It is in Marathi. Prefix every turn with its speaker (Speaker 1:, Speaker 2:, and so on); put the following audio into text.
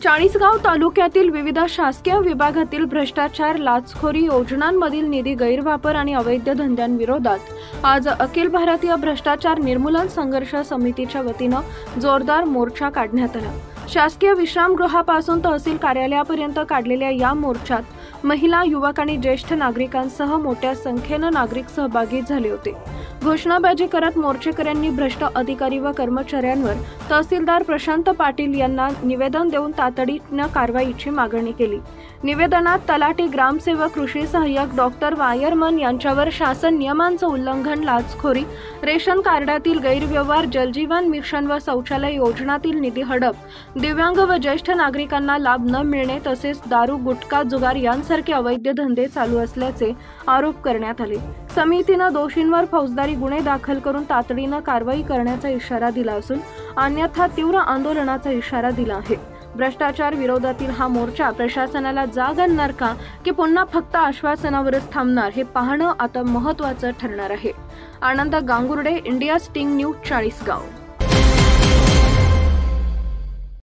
Speaker 1: चाळीसगाव तालुक्यातील विविध शासकीय विभागातील भ्रष्टाचार, लाचखोरी, योजनांमधील निधी गैरवापर आणि अवैध धंद्यांविरोधात आज अखिल भारतीय भ्रष्टाचार निर्मूलन संघर्ष समितीच्या वतीनं जोरदार मोर्चा काढण्यात आला। शासकीय विश्रामगृहापासून तहसील कार्यालयापर्यंत काढलेल्या या मोर्चात महिला, युवक आणि ज्येष्ठ नागरिकांसह मोठ्या संख्येनं नागरिक सहभागी झाले होते। घोषणाबाजी करत मोर्चेकऱ्यांनी भ्रष्ट अधिकारी व कर्मचाऱ्यांवर तहसीलदार प्रशांत पाटील यांना निवेदन देऊन तातडीनं कारवाईची मागणी केली। निवेदनात तलाठी, ग्रामसेवक, कृषी सहाय्यक, डॉक्टर वायरमन यांच्यावर शासन नियमांचं उल्लंघन, लाचखोरी, रेशन कार्डातील गैरव्यवहार, जलजीवन मिशन व शौचालय योजनातील निधी हडप, दिव्यांग व ज्येष्ठ नागरिकांना लाभ न मिळणे तसेच दारू, गुटखा, जुगार यांसारखे अवैध धंदे चालू असल्याचे आरोप करण्यात आले। समितीनं दोषींवर फौजदारी गुन्हे दाखल करून तातडीनं कारवाई करण्याचा इशारा दिला असून अन्यथा तीव्र आंदोलनाचा इशारा दिला आहे। भ्रष्टाचार विरोधातील हा मोर्चा प्रशासनाला जाग आणणार का की पुन्हा फक्त आश्वासनावरच थांबणार हे पाहणं आता महत्त्वाचं ठरणार आहे। Anand Gangurde, India sting news, Chalisgaon.